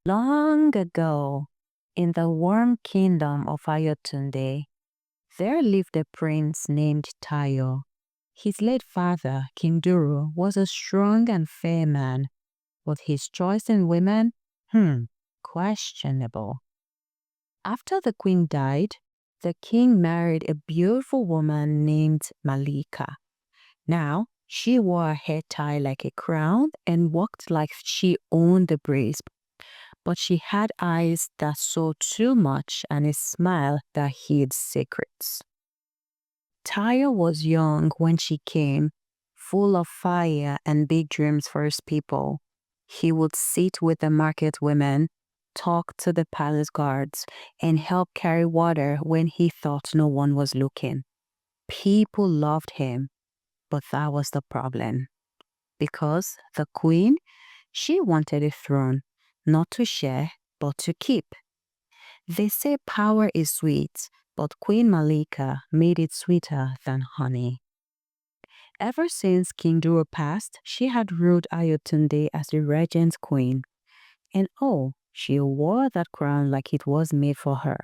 Long ago, in the warm kingdom of Ayotunde, there lived a prince named Tayo. His late father, King Duru, was a strong and fair man, but his choice in women, questionable. After the queen died, the king married a beautiful woman named Malika. Now, she wore a hair tie like a crown and walked like she owned the breeze, but she had eyes that saw too much and a smile that hid secrets. Tyre was young when she came, full of fire and big dreams for his people. He would sit with the market women, talk to the palace guards, and help carry water when he thought no one was looking. People loved him, but that was the problem. Because the queen, she wanted a throne, not to share, but to keep. They say power is sweet, but Queen Malika made it sweeter than honey. Ever since King Duro passed, she had ruled Ayotunde as the regent queen. And oh, she wore that crown like it was made for her.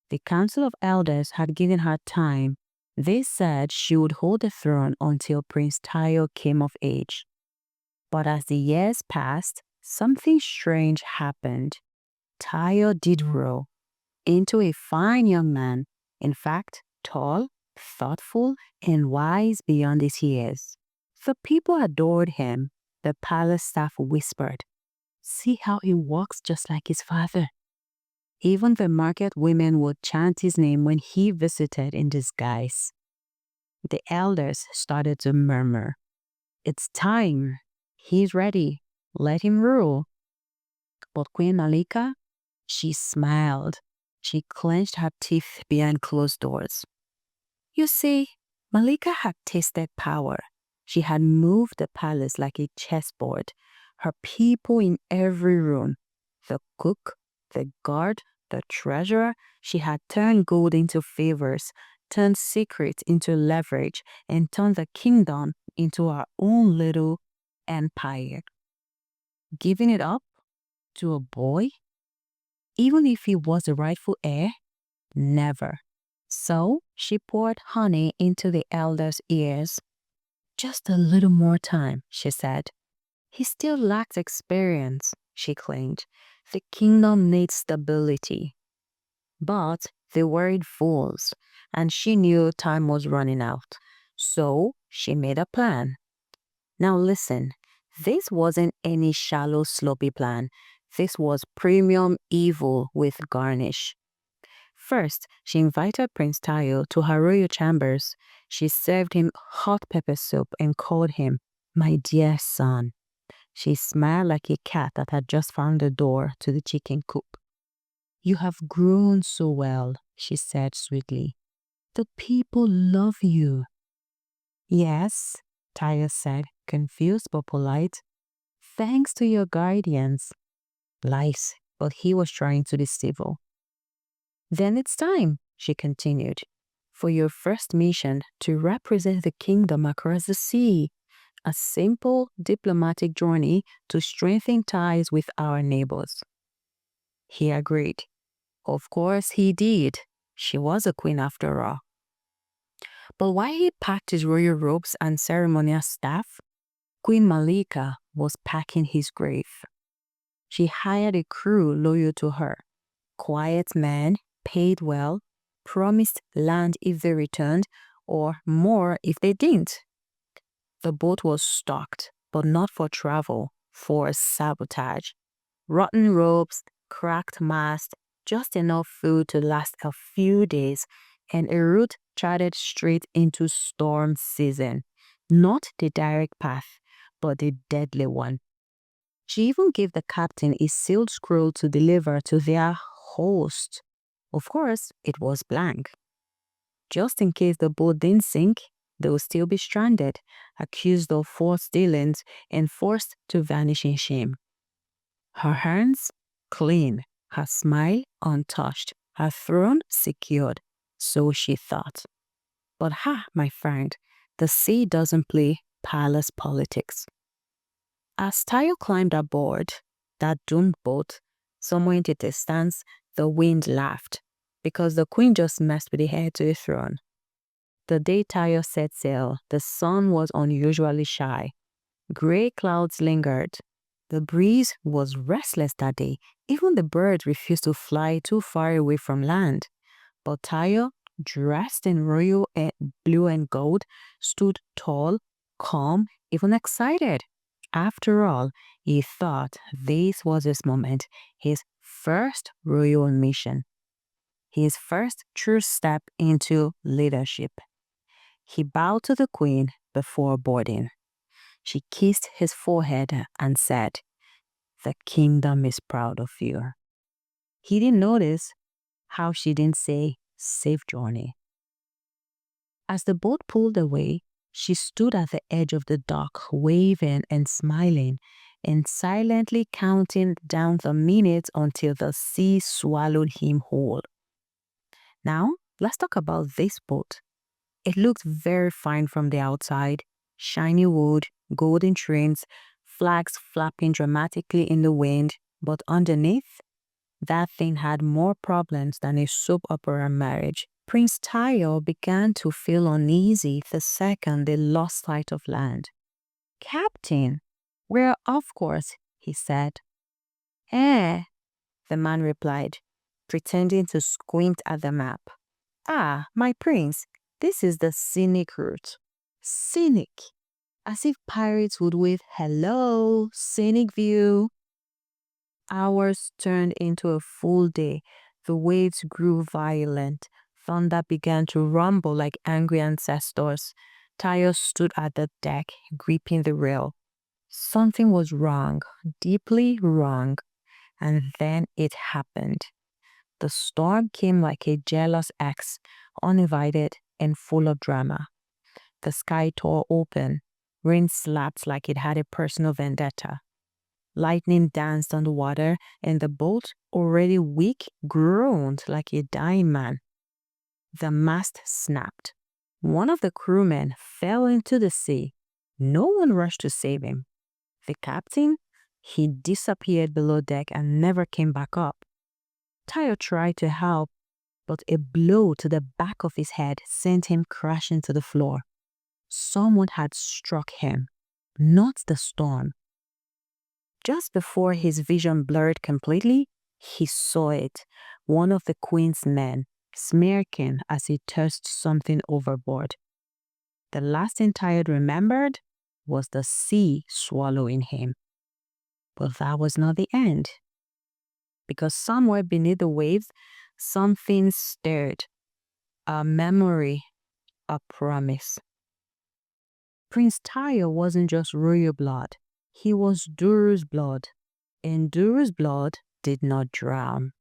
The Council of Elders had given her time. They said she would hold the throne until Prince Tayo came of age. But as the years passed, something strange happened. Tayo did grow into a fine young man, in fact, tall, thoughtful, and wise beyond his years. The people adored him. The palace staff whispered, "See how he walks just like his father." Even the market women would chant his name when he visited in disguise. The elders started to murmur, "It's time. He's ready. Let him rule." But Queen Malika, she smiled. She clenched her teeth behind closed doors. You see, Malika had tasted power. She had moved the palace like a chessboard. Her people in every room, the cook, the guard, the treasurer, she had turned gold into favors, turned secrets into leverage, and turned the kingdom into her own little empire. Giving it up to a boy, even if he was the rightful heir, never. So she poured honey into the elder's ears. Just a little more time, she said. He still lacks experience, she claimed. The kingdom needs stability. But they worried fools, and she knew time was running out. So she made a plan. Now listen, this wasn't any shallow, sloppy plan. This was premium evil with garnish. First, she invited Prince Tayo to her royal chambers. She served him hot pepper soup and called him, "My dear son." She smiled like a cat that had just found the door to the chicken coop. "You have grown so well," she said sweetly. "The people love you." "Yes," Tayo said, confused but polite. "Thanks to your guardians." Lies, but he was trying to be civil. "Then it's time," she continued, "for your first mission to represent the kingdom across the sea. A simple diplomatic journey to strengthen ties with our neighbors." He agreed. Of course he did. She was a queen after all. But while he packed his royal robes and ceremonial staff, Queen Malika was packing his grave. She hired a crew loyal to her. Quiet men, paid well, promised land if they returned, or more if they didn't. The boat was stocked, but not for travel, for sabotage. Rotten ropes, cracked mast, just enough food to last a few days, and a route charted straight into storm season. Not the direct path, but the deadly one. She even gave the captain a sealed scroll to deliver to their host. Of course, it was blank. Just in case the boat didn't sink, they would still be stranded, accused of false dealings, and forced to vanish in shame. Her hands clean, her smile untouched, her throne secured, so she thought. But my friend, the sea doesn't play palace politics. As Tayo climbed aboard, that doomed boat, somewhere in the distance, the wind laughed because the queen just messed with the heir to the throne. The day Tayo set sail, the sun was unusually shy. Gray clouds lingered. The breeze was restless that day. Even the birds refused to fly too far away from land. But Tayo, dressed in royal blue and gold, stood tall, calm, even excited. After all, he thought this was his moment, his first royal mission, his first true step into leadership. He bowed to the queen before boarding. She kissed his forehead and said, "The kingdom is proud of you." He didn't notice how she didn't say, "Safe journey." As the boat pulled away, she stood at the edge of the dock, waving and smiling, and silently counting down the minutes until the sea swallowed him whole. Now, let's talk about this boat. It looked very fine from the outside. Shiny wood, golden trims, flags flapping dramatically in the wind, but underneath, that thing had more problems than a soap opera marriage. Prince Tayo began to feel uneasy the second they lost sight of land. "Captain, we're off course," he said. "Eh," the man replied, pretending to squint at the map. "Ah, my prince, this is the scenic route." Scenic, as if pirates would wave, "Hello, scenic view." Hours turned into a full day. The waves grew violent. Thunder began to rumble like angry ancestors. Tayo stood at the deck, gripping the rail. Something was wrong, deeply wrong. And then it happened. The storm came like a jealous ex, uninvited and full of drama. The sky tore open. Rain slapped like it had a personal vendetta. Lightning danced on the water, and the boat, already weak, groaned like a dying man. The mast snapped. One of the crewmen fell into the sea. No one rushed to save him. The captain? He disappeared below deck and never came back up. Tayo tried to help, but a blow to the back of his head sent him crashing to the floor. Someone had struck him, not the storm. Just before his vision blurred completely, he saw it, one of the queen's men, smirking as he tossed something overboard. The last thing Tayo remembered was the sea swallowing him. But that was not the end, because somewhere beneath the waves, something stirred, a memory, a promise. Prince Tayo wasn't just royal blood, he was Duru's blood, and Duru's blood did not drown.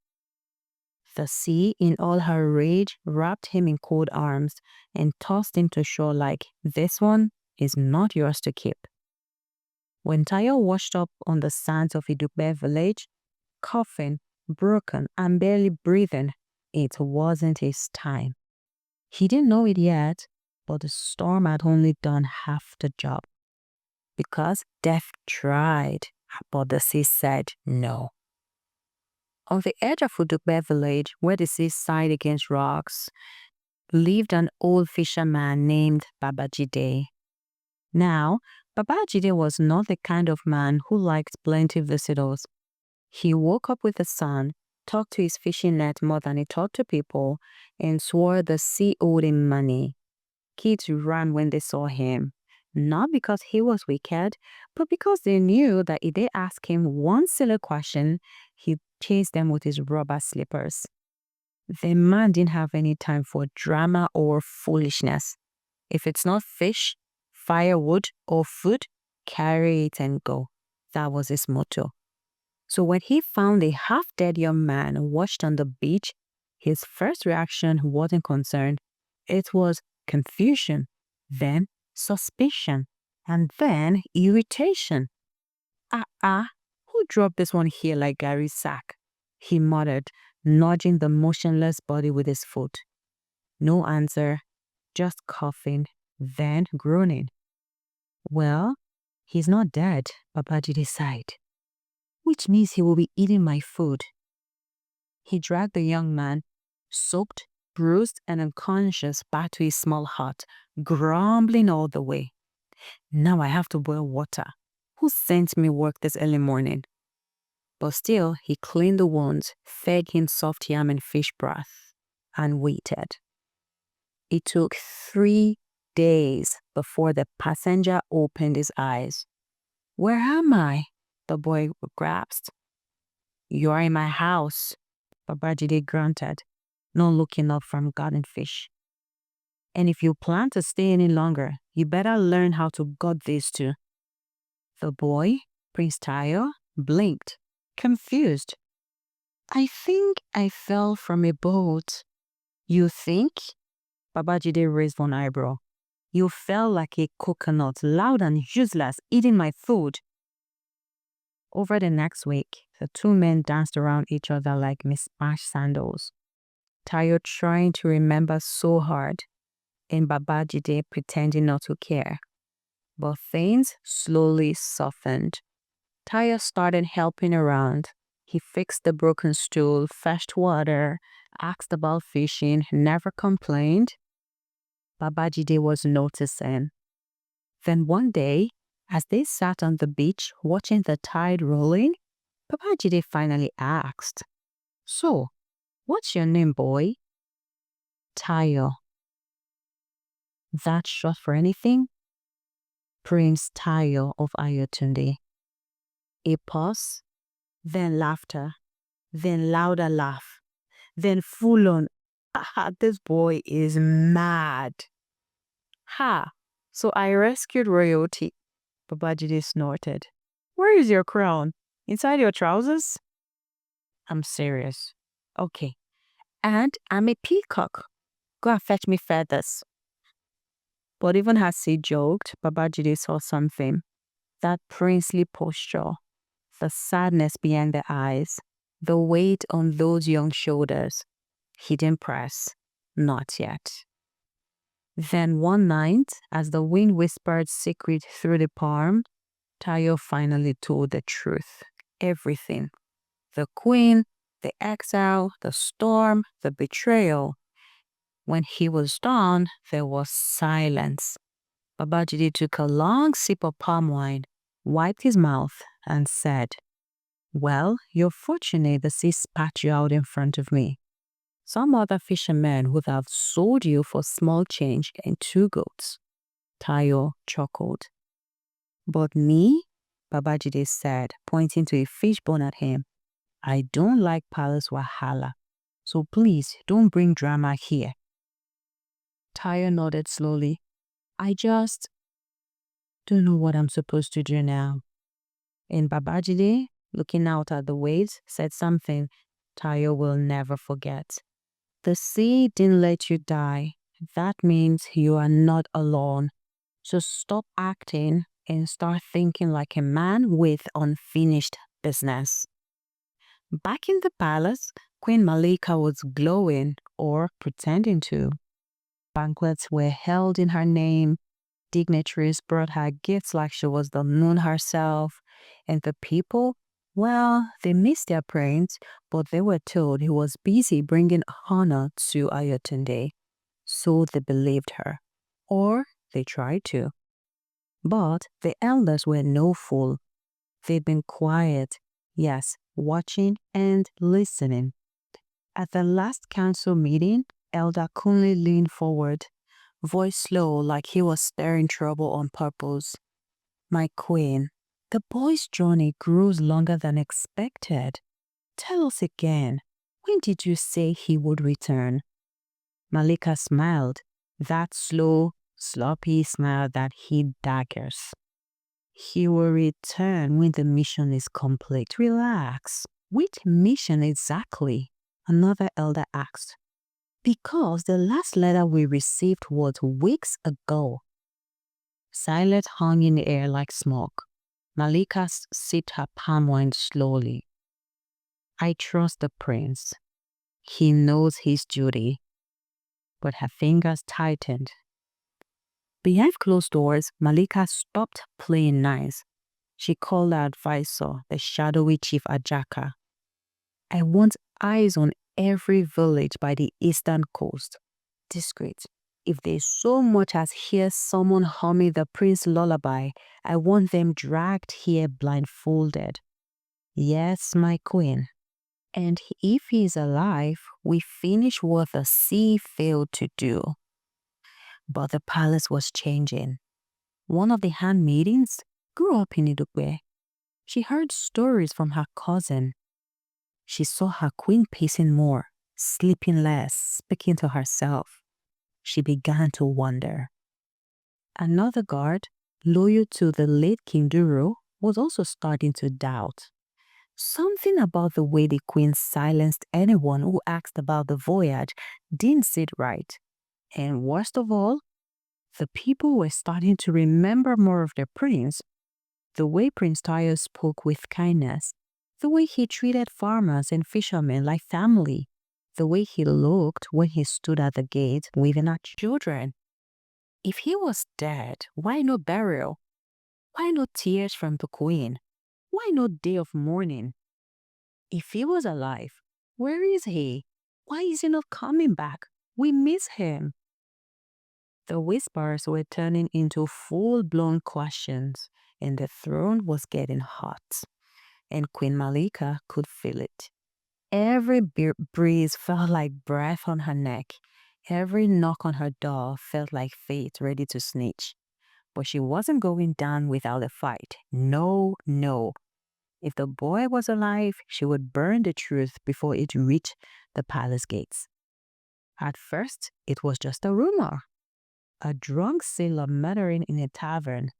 The sea, in all her rage, wrapped him in cold arms and tossed him to shore like, "This one is not yours to keep." When Tayo washed up on the sands of Idugbe village, coughing, broken, and barely breathing, it wasn't his time. He didn't know it yet, but the storm had only done half the job. Because death tried, but the sea said no. On the edge of Udugbe village, where the sea sighed against rocks, lived an old fisherman named Jeay. Now, Jeay was not the kind of man who liked plenty visitors. He woke up with the sun, talked to his fishing net more than he talked to people, and swore the sea owed him money. Kids ran when they saw him, not because he was wicked, but because they knew that if they asked him one silly question, he'd chase them with his rubber slippers. The man didn't have any time for drama or foolishness. If it's not fish, firewood, or food, carry it and go. That was his motto. So when he found a half-dead young man washed on the beach, his first reaction wasn't concern. It was confusion, then suspicion, and then irritation. Who dropped this one here like Gary's sack?" he muttered, nudging the motionless body with his foot. No answer, just coughing, then groaning. "Well, he's not dead," Babajide sighed. which means he will be eating my food. He dragged the young man, soaked, bruised, and unconscious, back to his small hut, grumbling all the way. Now I have to boil water. Who sent me work this early morning? But still, he cleaned the wounds, fed him soft yam and fish broth, and waited. It took 3 days before the passenger opened his eyes. "Where am I?" the boy grasped. "You are in my house," Babajide grunted, not looking up from gutting fish. "And if you plan to stay any longer, you better learn how to gut these two." The boy, Prince Tayo, blinked, confused. "I think I fell from a boat." "You think?" Babajide raised one eyebrow. "You fell like a coconut, loud and useless, eating my food." Over the next week, the two men danced around each other like mismatched sandals. Tayo trying to remember so hard, and Babajide pretending not to care. But things slowly softened. Tayo started helping around. He fixed the broken stool, fetched water, asked about fishing, never complained. Babajide was noticing. Then one day, as they sat on the beach watching the tide rolling, Babajide finally asked, "So, what's your name, boy?" "Tayo." "That short for anything?" "Prince Tayo of Ayotunde." A pause, then laughter, then louder laugh, then full on, "Ah, this boy is mad." "Ha, so I rescued royalty," Babajide snorted. "Where is your crown? Inside your trousers?" "I'm serious." "Okay, and I'm a peacock. Go and fetch me feathers." But even as he joked, Babajide saw something. That princely posture, the sadness behind the eyes, the weight on those young shoulders. He didn't press. Not yet. Then one night, as the wind whispered secret through the palm, Tayo finally told the truth. Everything. The queen, the exile, the storm, the betrayal. When he was done, there was silence. Babajide took a long sip of palm wine, wiped his mouth, and said, "Well, you're fortunate the sea spat you out in front of me. Some other fishermen would have sold you for small change and 2 goats." Tayo chuckled. "But me," Babajide said, pointing to a fishbone at him, "I don't like palace wahala. So please don't bring drama here." Tayo nodded slowly. "I just don't know what I'm supposed to do now." And Babajide, looking out at the waves, said something Tayo will never forget. "The sea didn't let you die. That means you are not alone. So stop acting and start thinking like a man with unfinished business." Back in the palace, Queen Malika was glowing, or pretending to. Banquets were held in her name. Dignitaries brought her gifts like she was the moon herself. And the people, well, they missed their prince, but they were told he was busy bringing honor to Ayotunde. So they believed her. Or they tried to. But the elders were no fool. They'd been quiet, yes, watching and listening. At the last council meeting, Elder Kunle leaned forward, voice slow like he was stirring trouble on purpose. "My queen, the boy's journey grows longer than expected. Tell us again, when did you say he would return?" Malika smiled, that slow, sloppy smile that hid daggers. "He will return when the mission is complete." "Relax. Which mission exactly?" another elder asked. "Because the last letter we received was weeks ago." Silence hung in the air like smoke. Malika sipped her palm wine slowly. "I trust the prince. He knows his duty." But her fingers tightened. Behind closed doors, Malika stopped playing nice. She called her advisor, the shadowy Chief Ajaka. I want eyes on every village by the eastern coast. Discreet. If they so much as hear someone humming the prince lullaby, I want them dragged here blindfolded. Yes, my queen. And if he is alive, we finish what the sea failed to do. But the palace was changing. One of the handmaidens grew up in Idukwe. She heard stories from her cousin. She saw her queen pacing more, sleeping less, speaking to herself. She began to wonder. Another guard, loyal to the late King Duro, was also starting to doubt. Something about the way the queen silenced anyone who asked about the voyage didn't sit right. And worst of all, the people were starting to remember more of their prince. The way Prince Tayo spoke with kindness, the way he treated farmers and fishermen like family, the way he looked when he stood at the gate waving at children. If he was dead, why no burial? Why no tears from the queen? Why no day of mourning? If he was alive, where is he? Why is he not coming back? We miss him. The whispers were turning into full-blown questions, and the throne was getting hot, and Queen Malika could feel it. Every breeze felt like breath on her neck. Every knock on her door felt like fate ready to snitch. But she wasn't going down without a fight. No, no. If the boy was alive, she would burn the truth before it reached the palace gates. At first, it was just a rumor. A drunk sailor muttering in a tavern.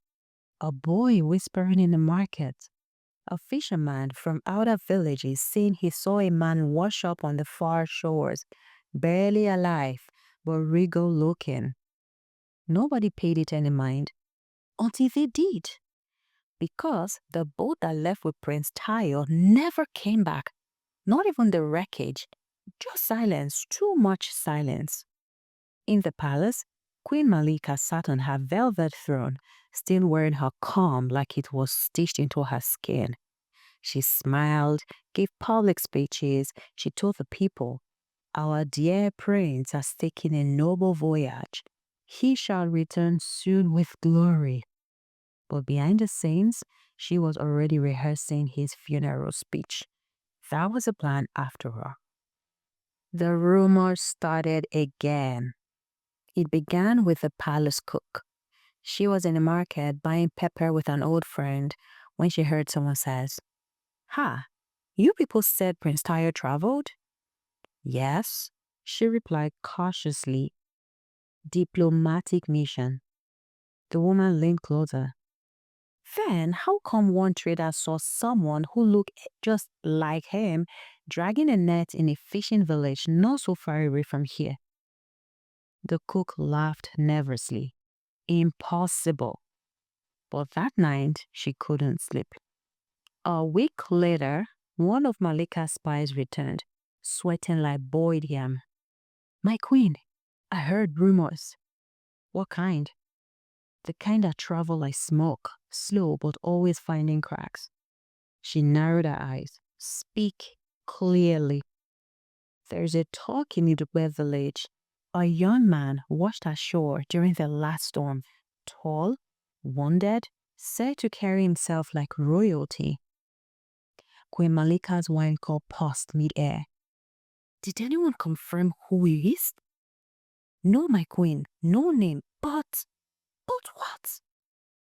A boy whispering in the market. A fisherman from outer villages saying he saw a man wash up on the far shores, barely alive, but regal looking. Nobody paid it any mind until they did. Because the boat that left with Prince Tayo never came back. Not even the wreckage. Just silence, too much silence. In the palace, Queen Malika sat on her velvet throne, still wearing her calm like it was stitched into her skin. She smiled, gave public speeches. She told the people, "Our dear prince has taken a noble voyage. He shall return soon with glory." But behind the scenes, she was already rehearsing his funeral speech. That was a plan after all. The rumors started again. It began with the palace cook. She was in the market buying pepper with an old friend when she heard someone says, "Ha, you people said Prince Tayo traveled?" "Yes," she replied cautiously. "Diplomatic mission." The woman leaned closer. "Then how come one trader saw someone who looked just like him dragging a net in a fishing village not so far away from here?" The cook laughed nervously. Impossible. But that night, she couldn't sleep. A week later, one of Malika's spies returned, sweating like boiled yam. "My queen, I heard rumors." "What kind?" "The kind that travel like smoke, slow but always finding cracks." She narrowed her eyes. "Speak clearly." "There's a talk in Idukwe village. A young man washed ashore during the last storm, tall, wounded, said to carry himself like royalty." Queen Malika's wine cup paused mid-air. "Did anyone confirm who he is?" "No, my queen, no name, but what?"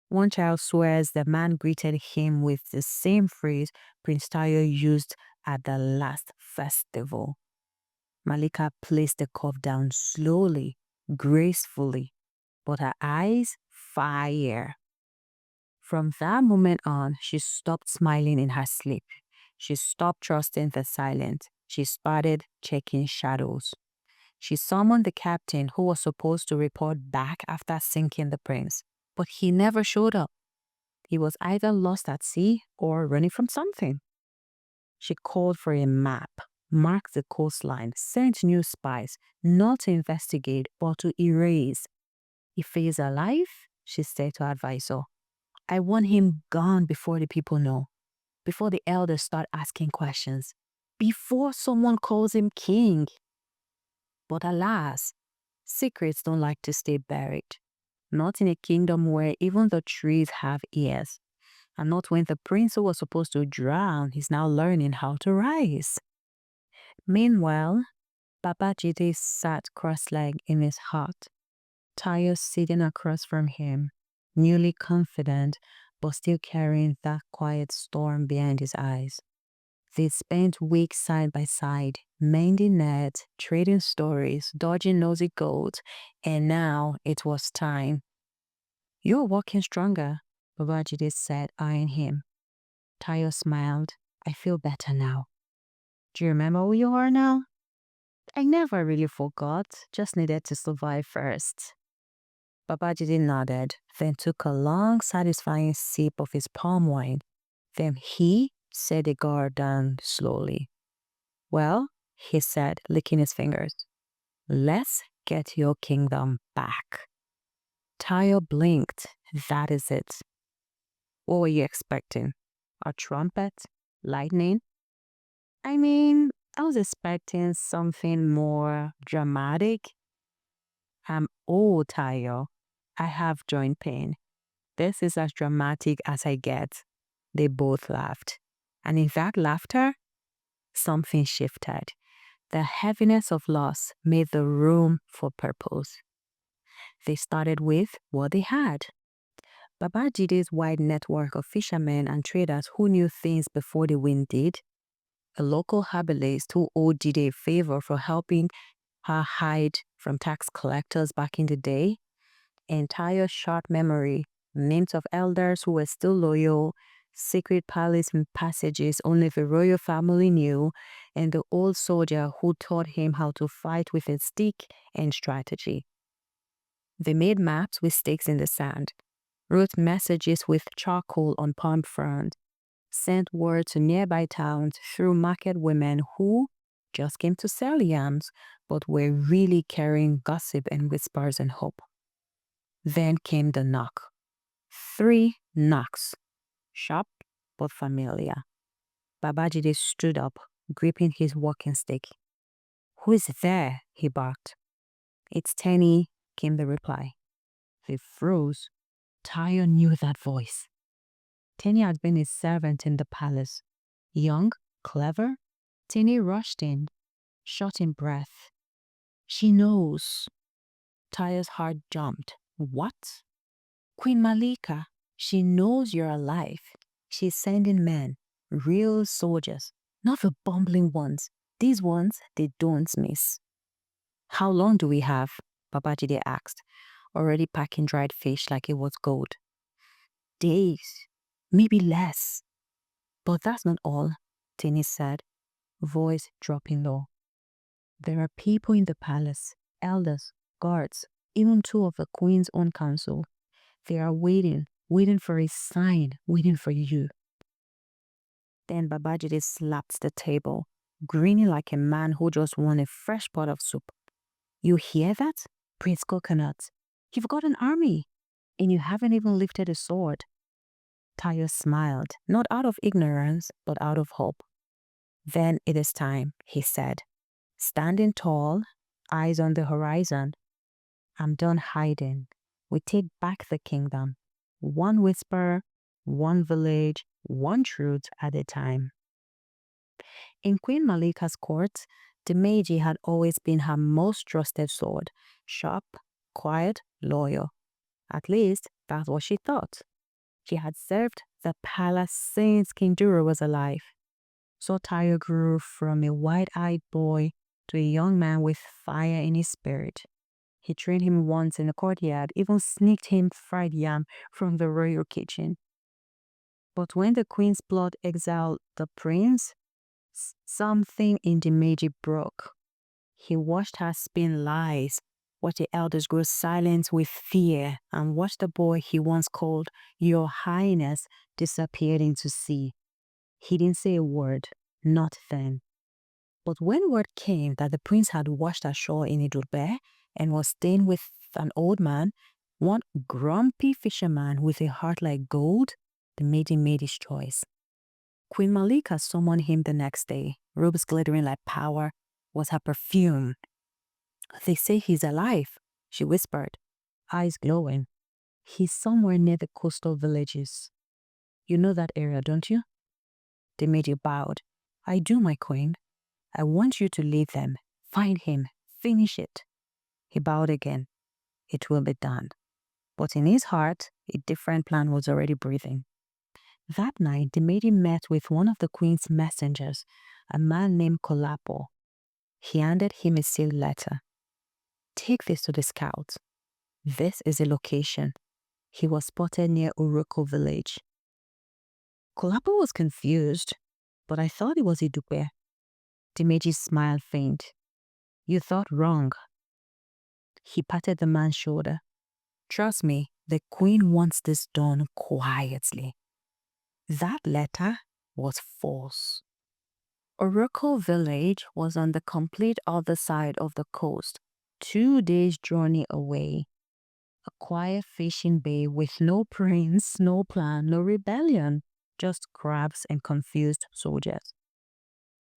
One child swears the man greeted him with the same phrase Prince Tayo used at the last festival. Malika placed the cup down slowly, gracefully, but her eyes fire. From that moment on, she stopped smiling in her sleep. She stopped trusting the silent. She started checking shadows. She summoned the captain who was supposed to report back after sinking the prince, but he never showed up. He was either lost at sea or running from something. She called for a map, marked the coastline, sent new spies, not to investigate, but to erase. "If he is alive," she said to her advisor, I want him gone before the people know, before the elders start asking questions, before someone calls him king. But alas, secrets don't like to stay buried. Not in a kingdom where even the trees have ears. And not when the prince who was supposed to drown is now learning how to rise. Meanwhile, Baba Jide sat cross-legged in his hut, Tayo sitting across from him, newly confident but still carrying that quiet storm behind his eyes. They spent weeks side by side, mending nets, trading stories, dodging nosy goats, and now it was time. "You're walking stronger," Babajide said, eyeing him. Tayo smiled. "I feel better now." "Do you remember who you are now?" "I never really forgot, just needed to survive first." Babajide nodded, then took a long, satisfying sip of his palm wine. Then he set the guard down slowly. "Well," he said, licking his fingers, "let's get your kingdom back." Tayo blinked. "That is it." "What were you expecting? A trumpet? Lightning?" "I mean, I was expecting something more dramatic." "I'm old, Tayo. I have joint pain. This is as dramatic as I get." They both laughed. And in that laughter, something shifted. The heaviness of loss made the room for purpose. They started with what they had. Babajide's wide network of fishermen and traders who knew things before the wind did. A local herbalist who owed Jide a favor for helping her hide from tax collectors back in the day. Entire short memory, names of elders who were still loyal, secret palace passages only the royal family knew, and the old soldier who taught him how to fight with a stick and strategy. They made maps with stakes in the sand, wrote messages with charcoal on palm fronds, sent word to nearby towns through market women who just came to sell yams, but were really carrying gossip and whispers and hope. Then came the knock. 3 knocks, sharp but familiar. Babajide stood up, gripping his walking stick. "Who is there?" he barked. "It's Tenny," came the reply. They froze. Tayo knew that voice. Tenny had been a servant in the palace. Young, clever. Tenny rushed in, short in breath. "She knows." Tayo's heart jumped. "What?" "Queen Malika. She knows you're alive. She's sending men, real soldiers, not the bumbling ones. These ones, they don't miss." "How long do we have?" Babajide asked, already packing dried fish like it was gold. "Days, maybe less." "But that's not all," Tini said, voice dropping low. "There are people in the palace, elders, guards, even 2 of the queen's own council. They are waiting for a sign, waiting for you." Then Babajide slapped the table, grinning like a man who just won a fresh pot of soup. "You hear that, Prince Coconut? You've got an army, and you haven't even lifted a sword." Tayo smiled, not out of ignorance, but out of hope. "Then it is time," he said, standing tall, eyes on the horizon. "I'm done hiding. We take back the kingdom. One whisper, one village, one truth at a time." In Queen Malika's court, the Meiji had always been her most trusted sword. Sharp, quiet, loyal. At least, that's what she thought. She had served the palace since King Duro was alive. So Tayo grew from a wide-eyed boy to a young man with fire in his spirit. He trained him once in the courtyard, even sneaked him fried yam from the royal kitchen. But when the queen's blood exiled the prince, something in the Meiji broke. He watched her spin lies, watched the elders grow silent with fear, and watched the boy he once called "Your Highness" disappear into sea. He didn't say a word, not then. But when word came that the prince had washed ashore in Idulbe and was staying with an old man, One grumpy fisherman with a heart like gold, the maiden made his choice. Queen Malika summoned him the next day. Robes glittering like power was her perfume. They say he's alive, she whispered, eyes glowing. He's somewhere near the coastal villages. You know that area, don't you? The maiden bowed. I do, my queen. I want you to lead them. Find him. Finish it. He bowed again. It will be done. But in his heart, a different plan was already breathing. That night, the maiden met with one of the queen's messengers, a man named Kolapo. He handed him a sealed letter. Take this to the scouts. This is the location. He was spotted near Uroko village. Kolapo was confused, but I thought it was Idupe. Dimeji smiled faint. You thought wrong. He patted the man's shoulder. Trust me, the queen wants this done quietly. That letter was false. Uroko village was on the complete other side of the coast, 2 days' journey away. A quiet fishing bay with no prince, no plan, no rebellion, just crabs and confused soldiers.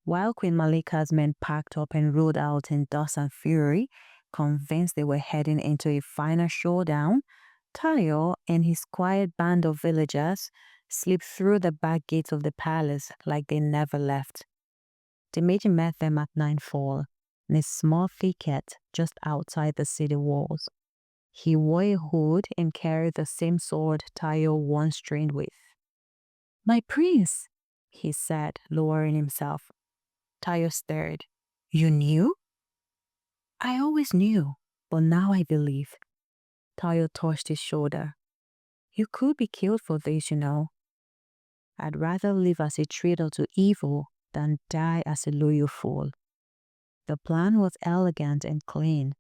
While Queen Malika's men packed up and rode out in dust and fury, convinced they were heading into a final showdown, Tayo and his quiet band of villagers slipped through the back gates of the palace like they never left. The major met them at nightfall in a small thicket just outside the city walls. He wore a hood and carried the same sword Tayo once trained with. My prince, he said, lowering himself. Tayo stared. You knew? I always knew, but now I believe. Tayo touched his shoulder. You could be killed for this, you know. I'd rather live as a traitor to evil than die as a loyal fool. The plan was elegant and clean.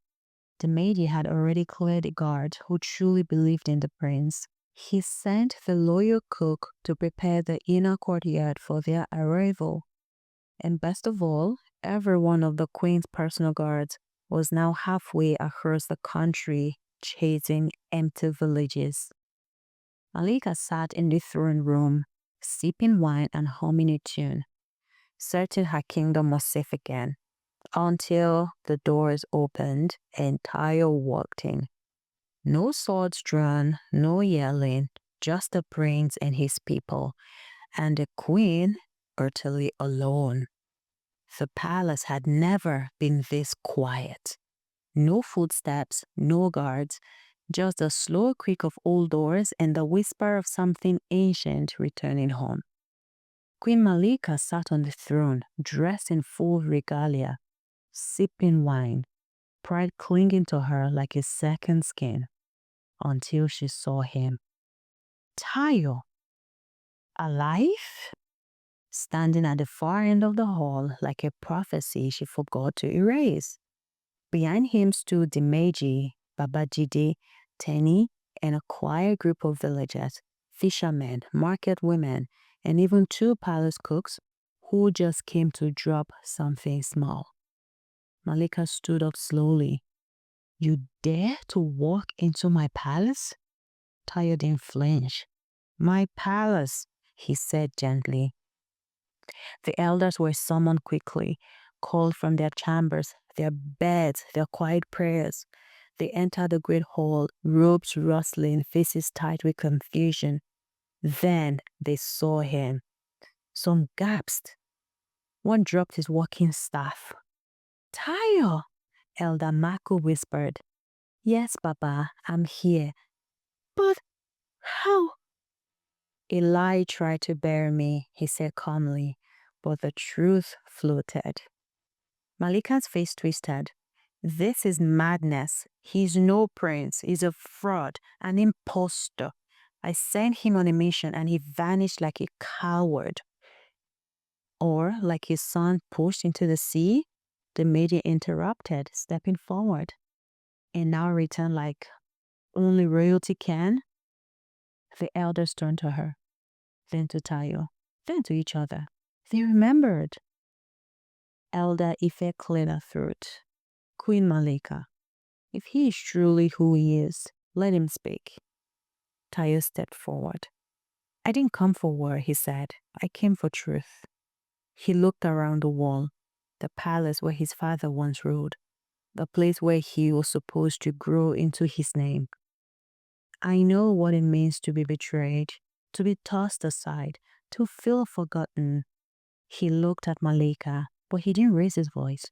The maid had already cleared a guard who truly believed in the prince. He sent the loyal cook to prepare the inner courtyard for their arrival. And best of all, every one of the queen's personal guards was now halfway across the country chasing empty villages. Malika sat in the throne room, sipping wine and humming a tune, certain her kingdom was safe again, until the doors opened and Tayo walked in. No swords drawn, no yelling, just the prince and his people, and the queen utterly alone. The palace had never been this quiet. No footsteps, no guards, just the slow creak of old doors and the whisper of something ancient returning home. Queen Malika sat on the throne, dressed in full regalia, sipping wine, pride clinging to her like a second skin, until she saw him. Tayo, alive? Standing at the far end of the hall like a prophecy she forgot to erase. Behind him stood Dimeji, Babajide, Tenny, and a quiet group of villagers, fishermen, market women, and even 2 palace cooks who just came to drop something small. Malika stood up slowly. You dare to walk into my palace? Tayo didn't flinch. My palace, he said gently. The elders were summoned quickly, called from their chambers, their beds, their quiet prayers. They entered the great hall, robes rustling, faces tight with confusion. Then they saw him. Some gasped. One dropped his walking staff. Tayo, Elder Mako whispered. Yes, Baba, I'm here. But how? A lie tried to bury me, he said calmly, but the truth floated. Malika's face twisted. This is madness. He's no prince. He's a fraud, an impostor. I sent him on a mission and he vanished like a coward. Or like his son pushed into the sea, the maiden interrupted, stepping forward. And now returned like only royalty can. The elders turned to her, then to Tayo, then to each other. They remembered. Elder Ife cleared her throat. Queen Malika, if he is truly who he is, Let him speak. Tayo stepped forward. I didn't come for war, he said. I came for truth. He looked around the wall, the palace where his father once ruled, the place where he was supposed to grow into his name. I know what it means to be betrayed, to be tossed aside, to feel forgotten. He looked at Malika, but he didn't raise his voice.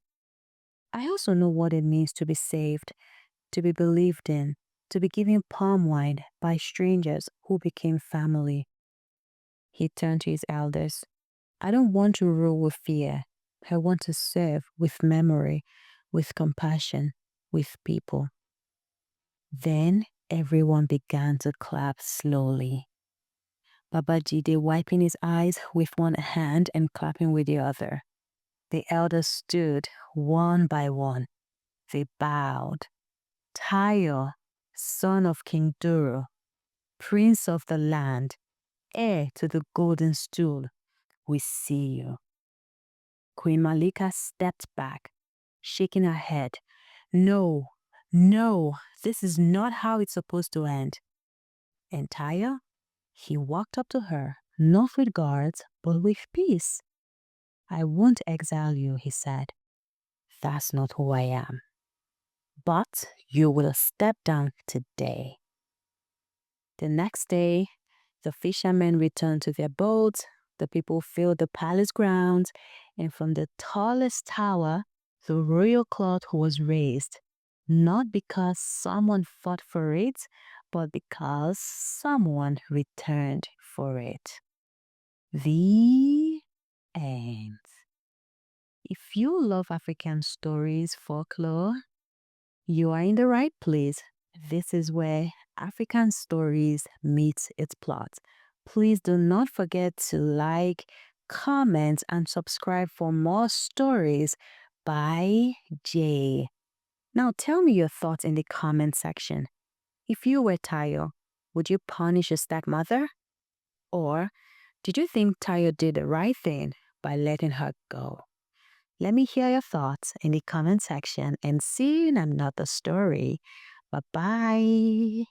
I also know what it means to be saved, to be believed in, to be given palm wine by strangers who became family. He turned to his elders. I don't want to rule with fear. I want to serve with memory, with compassion, with people. Then everyone began to clap slowly. Baba Jide wiping his eyes with one hand and clapping with the other. The elders stood one by one. They bowed. Tayo, son of King Duro, prince of the land, heir to the golden stool, we see you. Queen Malika stepped back, shaking her head. No, no, this is not how it's supposed to end. And Tayo, he walked up to her, not with guards, but with peace. I won't exile you, he said. That's not who I am. But you will step down today. The next day, the fishermen returned to their boats, the people filled the palace grounds, and from the tallest tower, the royal cloth was raised, not because someone fought for it, but because someone returned for it. The end. If you love African stories, folklore, you are in the right place. This is where African stories meet its plot. Please do not forget to like, comment, and subscribe for more stories by Jeay. Now tell me your thoughts in the comment section. If you were Tayo, would you punish your stepmother? Or did you think Tayo did the right thing by letting her go? Let me hear your thoughts in the comment section and see you in another story. Bye-bye.